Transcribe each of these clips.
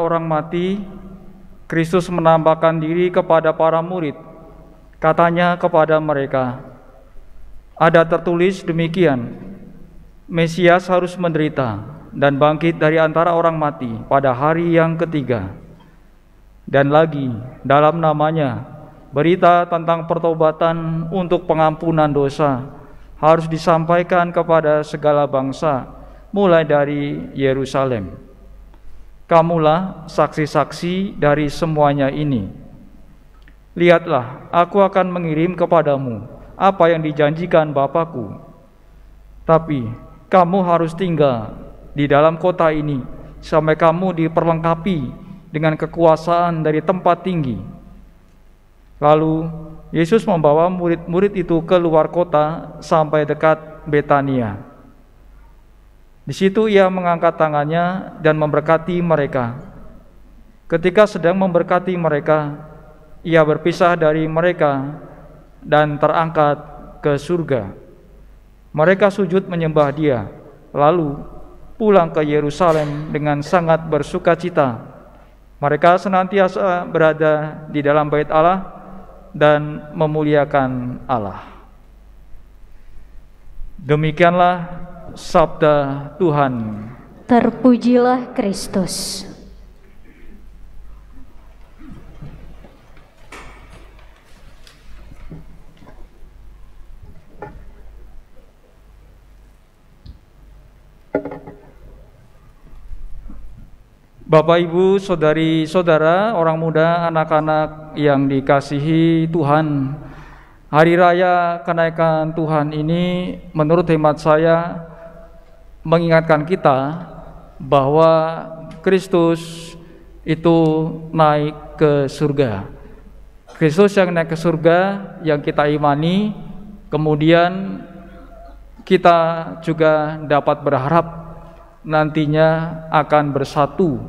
orang mati, Kristus menampakkan diri kepada para murid. Katanya kepada mereka, ada tertulis demikian, Mesias harus menderita dan bangkit dari antara orang mati pada hari yang ketiga. Dan lagi, dalam namanya, berita tentang pertobatan untuk pengampunan dosa harus disampaikan kepada segala bangsa, mulai dari Yerusalem. Kamulah saksi-saksi dari semuanya ini. Lihatlah, aku akan mengirim kepadamu apa yang dijanjikan Bapakku. Tapi kamu harus tinggal di dalam kota ini sampai kamu diperlengkapi dengan kekuasaan dari tempat tinggi. Lalu Yesus membawa murid-murid itu keluar kota sampai dekat Betania. Di situ ia mengangkat tangannya dan memberkati mereka. Ketika sedang memberkati mereka, ia berpisah dari mereka dan terangkat ke surga. Mereka sujud menyembah Dia, lalu pulang ke Yerusalem dengan sangat bersukacita. Mereka senantiasa berada di dalam bait Allah dan memuliakan Allah. Demikianlah sabda Tuhan. Terpujilah Kristus. Bapak, Ibu, saudari-saudara, orang muda, anak-anak yang dikasihi Tuhan, hari raya kenaikan Tuhan ini menurut hemat saya mengingatkan kita bahwa Kristus itu naik ke surga. Kristus yang naik ke surga yang kita imani, kemudian kita juga dapat berharap nantinya akan bersatu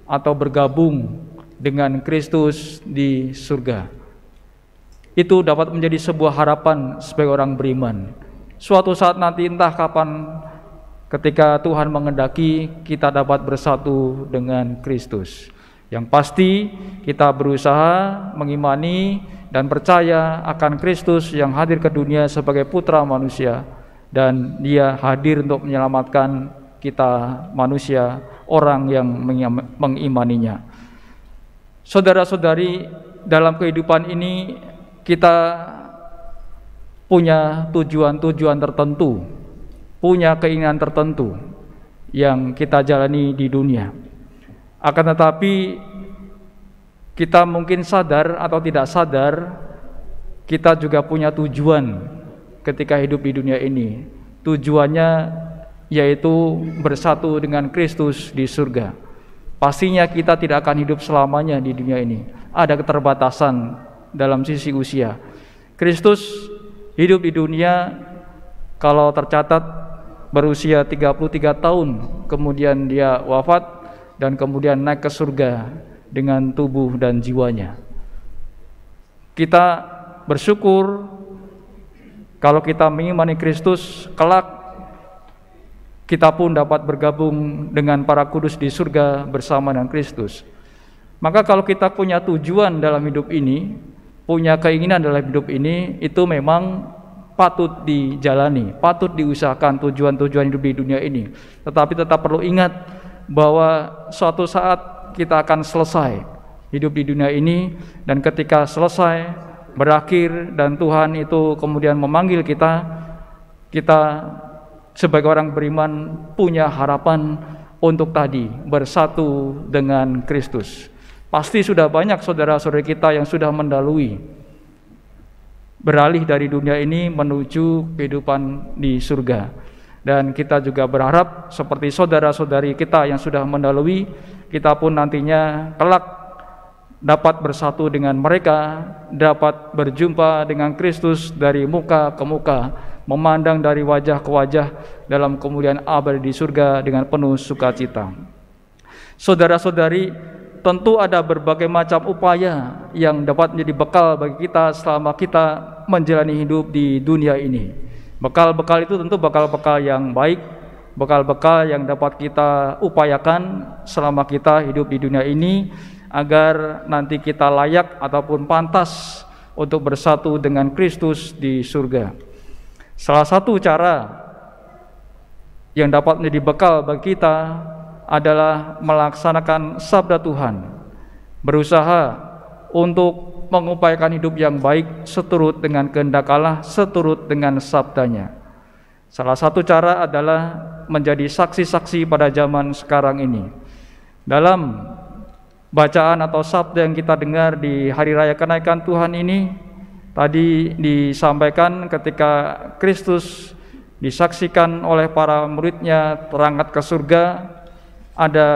atau bergabung dengan Kristus di surga. Itu dapat menjadi sebuah harapan sebagai orang beriman. Suatu saat nanti, entah kapan, ketika Tuhan mengendaki, kita dapat bersatu dengan Kristus. Yang pasti kita berusaha mengimani dan percaya akan Kristus yang hadir ke dunia sebagai putra manusia, dan Dia hadir untuk menyelamatkan kita manusia, orang yang mengimaninya. Saudara-saudari, dalam kehidupan ini kita punya tujuan-tujuan tertentu, punya keinginan tertentu yang kita jalani di dunia. Akan tetapi kita mungkin sadar atau tidak sadar, kita juga punya tujuan ketika hidup di dunia ini. Tujuannya yaitu bersatu dengan Kristus di surga. Pastinya kita tidak akan hidup selamanya di dunia ini. Ada keterbatasan dalam sisi usia. Kristus hidup di dunia, kalau tercatat, berusia 33 tahun, kemudian Dia wafat dan kemudian naik ke surga dengan tubuh dan jiwanya. Kita bersyukur kalau kita mengimani Kristus, kelak kita pun dapat bergabung dengan para kudus di surga bersama dengan Kristus. Maka kalau kita punya tujuan dalam hidup ini, punya keinginan dalam hidup ini, itu memang patut dijalani, patut diusahakan tujuan-tujuan hidup di dunia ini. Tetapi tetap perlu ingat bahwa suatu saat kita akan selesai hidup di dunia ini, dan ketika selesai, berakhir, dan Tuhan itu kemudian memanggil kita sebagai orang beriman punya harapan untuk tadi bersatu dengan Kristus. Pasti sudah banyak saudara-saudari kita yang sudah mendalui, beralih dari dunia ini menuju kehidupan di surga. Dan kita juga berharap seperti saudara-saudari kita yang sudah mendalui, kita pun nantinya kelak dapat bersatu dengan mereka, dapat berjumpa dengan Kristus dari muka ke muka, memandang dari wajah ke wajah dalam kemuliaan abadi di surga dengan penuh sukacita. Saudara-saudari, tentu ada berbagai macam upaya yang dapat menjadi bekal bagi kita selama kita menjalani hidup di dunia ini. Bekal-bekal itu tentu bekal-bekal yang baik, bekal-bekal yang dapat kita upayakan selama kita hidup di dunia ini, agar nanti kita layak ataupun pantas untuk bersatu dengan Kristus di surga. Salah satu cara yang dapat menjadi bekal bagi kita adalah melaksanakan sabda Tuhan, berusaha untuk mengupayakan hidup yang baik seturut dengan kehendak Allah, seturut dengan sabdanya. Salah satu cara adalah menjadi saksi-saksi pada zaman sekarang ini. Dalam bacaan atau sabda yang kita dengar di hari raya kenaikan Tuhan ini, tadi disampaikan ketika Kristus disaksikan oleh para muridnya terangkat ke surga, ada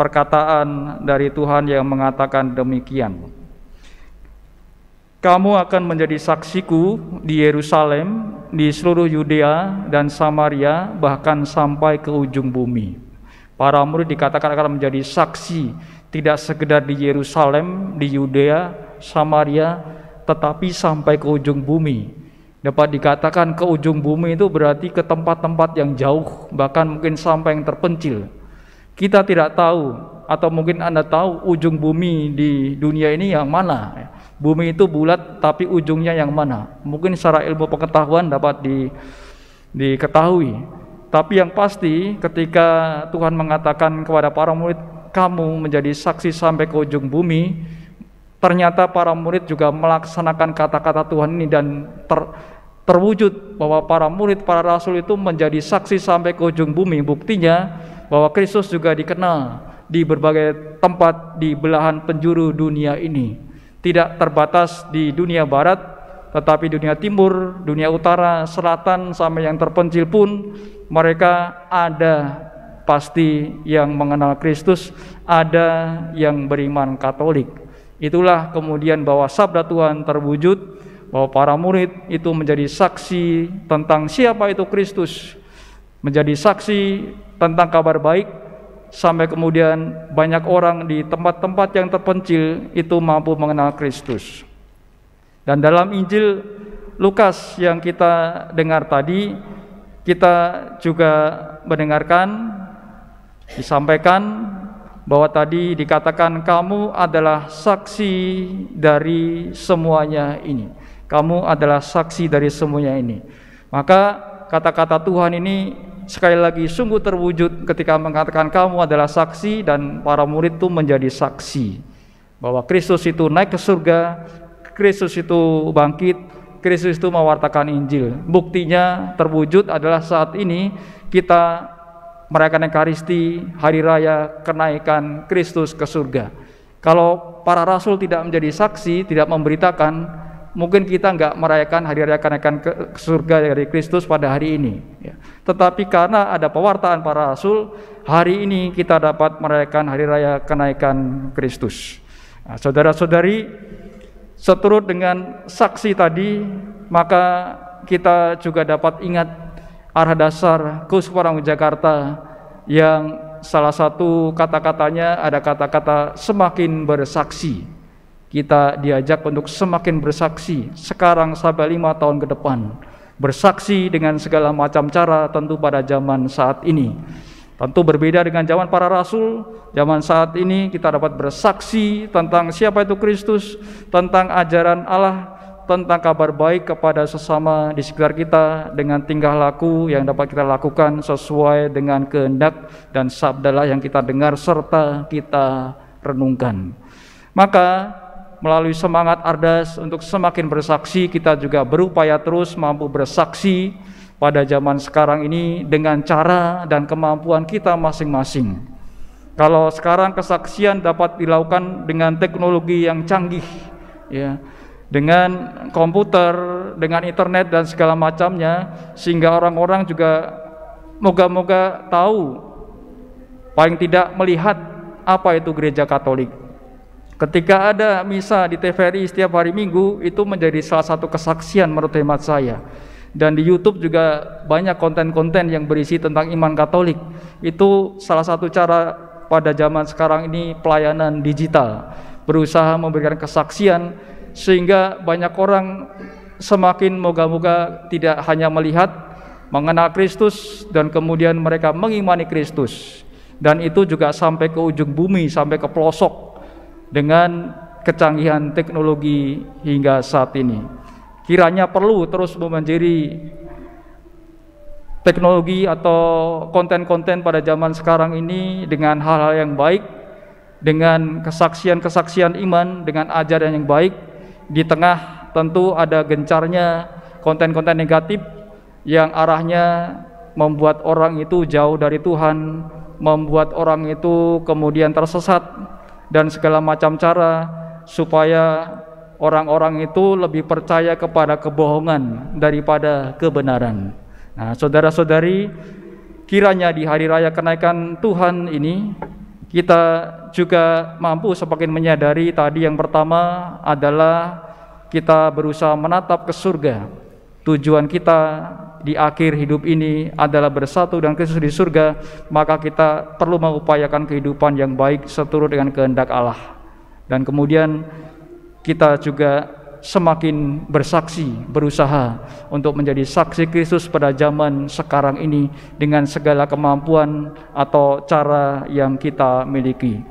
perkataan dari Tuhan yang mengatakan demikian. Kamu akan menjadi saksiku di Yerusalem, di seluruh Yudea dan Samaria, bahkan sampai ke ujung bumi. Para murid dikatakan akan menjadi saksi, tidak sekedar di Yerusalem, di Yudea, Samaria, tetapi sampai ke ujung bumi. Dapat dikatakan ke ujung bumi itu berarti ke tempat-tempat yang jauh, bahkan mungkin sampai yang terpencil. Kita tidak tahu, atau mungkin Anda tahu ujung bumi di dunia ini yang mana. Bumi itu bulat, tapi ujungnya yang mana? Mungkin secara ilmu pengetahuan dapat diketahui. Tapi yang pasti ketika Tuhan mengatakan kepada para murid, kamu menjadi saksi sampai ke ujung bumi, ternyata para murid juga melaksanakan kata-kata Tuhan ini dan terwujud bahwa para murid, para rasul itu menjadi saksi sampai ke ujung bumi. Buktinya bahwa Kristus juga dikenal di berbagai tempat di belahan penjuru dunia ini. Tidak terbatas di dunia barat, tetapi dunia timur, dunia utara, selatan, sampai yang terpencil pun mereka ada pasti yang mengenal Kristus, ada yang beriman Katolik. Itulah kemudian bahwa sabda Tuhan terwujud, bahwa para murid itu menjadi saksi tentang siapa itu Kristus, menjadi saksi tentang kabar baik, sampai kemudian banyak orang di tempat-tempat yang terpencil itu mampu mengenal Kristus. Dan dalam Injil Lukas yang kita dengar tadi, kita juga mendengarkan disampaikan bahwa tadi dikatakan kamu adalah saksi dari semuanya ini. Kamu adalah saksi dari semuanya ini. Maka kata-kata Tuhan ini sekali lagi sungguh terwujud ketika mengatakan kamu adalah saksi, dan para murid itu menjadi saksi bahwa Kristus itu naik ke surga, Kristus itu bangkit, Kristus itu mewartakan Injil. Buktinya terwujud adalah saat ini kita merayakan Ekaristi, hari raya kenaikan Kristus ke surga. Kalau para rasul tidak menjadi saksi, tidak memberitakan, mungkin kita nggak merayakan hari raya kenaikan ke surga dari Kristus pada hari ini. Tetapi karena ada pewartaan para rasul, hari ini kita dapat merayakan hari raya kenaikan Kristus. Nah, saudara-saudari, seturut dengan saksi tadi, maka kita juga dapat ingat arah dasar Keuskupan Jakarta yang salah satu kata-katanya ada kata-kata semakin bersaksi. Kita diajak untuk semakin bersaksi sekarang sampai 5 tahun ke depan. Bersaksi dengan segala macam cara tentu pada zaman saat ini. Tentu berbeda dengan zaman para rasul. Zaman saat ini kita dapat bersaksi tentang siapa itu Kristus, tentang ajaran Allah, tentang kabar baik kepada sesama di sekitar kita dengan tingkah laku yang dapat kita lakukan sesuai dengan kehendak dan sabdalah yang kita dengar serta kita renungkan. Maka melalui semangat Ardas untuk semakin bersaksi, kita juga berupaya terus mampu bersaksi pada zaman sekarang ini dengan cara dan kemampuan kita masing-masing. Kalau sekarang kesaksian dapat dilakukan dengan teknologi yang canggih, ya, dengan komputer, dengan internet dan segala macamnya, sehingga orang-orang juga moga-moga tahu, paling tidak melihat apa itu gereja Katolik. Ketika ada misa di TVRI setiap hari Minggu, itu menjadi salah satu kesaksian menurut hemat saya. Dan di YouTube juga banyak konten-konten yang berisi tentang iman Katolik. Itu salah satu cara pada zaman sekarang ini pelayanan digital, berusaha memberikan kesaksian sehingga banyak orang semakin moga-moga tidak hanya melihat, mengenal Kristus, dan kemudian mereka mengimani Kristus. Dan itu juga sampai ke ujung bumi, sampai ke pelosok dengan kecanggihan teknologi hingga saat ini. Kiranya perlu terus memanjiri teknologi atau konten-konten pada zaman sekarang ini dengan hal-hal yang baik, dengan kesaksian-kesaksian iman, dengan ajaran yang baik. Di tengah tentu ada gencarnya konten-konten negatif yang arahnya membuat orang itu jauh dari Tuhan, membuat orang itu kemudian tersesat, dan segala macam cara supaya orang-orang itu lebih percaya kepada kebohongan daripada kebenaran. Nah, saudara-saudari, kiranya di hari raya kenaikan Tuhan ini kita juga mampu semakin menyadari tadi, yang pertama adalah kita berusaha menatap ke surga. Tujuan kita di akhir hidup ini adalah bersatu dengan Kristus di surga, maka kita perlu mengupayakan kehidupan yang baik seturut dengan kehendak Allah. Dan kemudian kita juga semakin bersaksi, berusaha untuk menjadi saksi Kristus pada zaman sekarang ini dengan segala kemampuan atau cara yang kita miliki.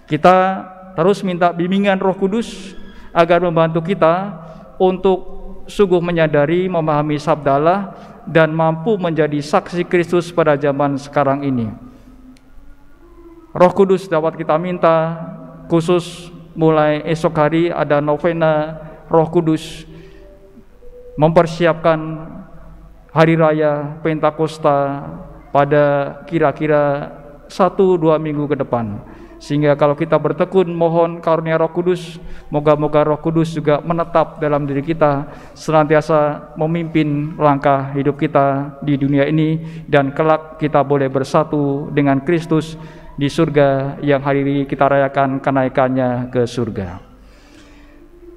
Kita terus minta bimbingan Roh Kudus agar membantu kita untuk sungguh menyadari, memahami sabda Allah, dan mampu menjadi saksi Kristus pada zaman sekarang ini. Roh Kudus dapat kita minta, khusus mulai esok hari ada novena Roh Kudus, mempersiapkan hari raya Pentakosta pada kira-kira 1-2 minggu ke depan. Sehingga kalau kita bertekun mohon karunia Roh Kudus, moga-moga Roh Kudus juga menetap dalam diri kita, senantiasa memimpin langkah hidup kita di dunia ini, dan kelak kita boleh bersatu dengan Kristus di surga yang hari ini kita rayakan kenaikannya ke surga.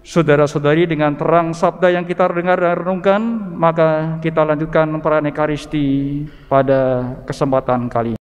Saudara-saudari, dengan terang sabda yang kita dengar dan renungkan, maka kita lanjutkan perayaan Ekaristi pada kesempatan kali ini.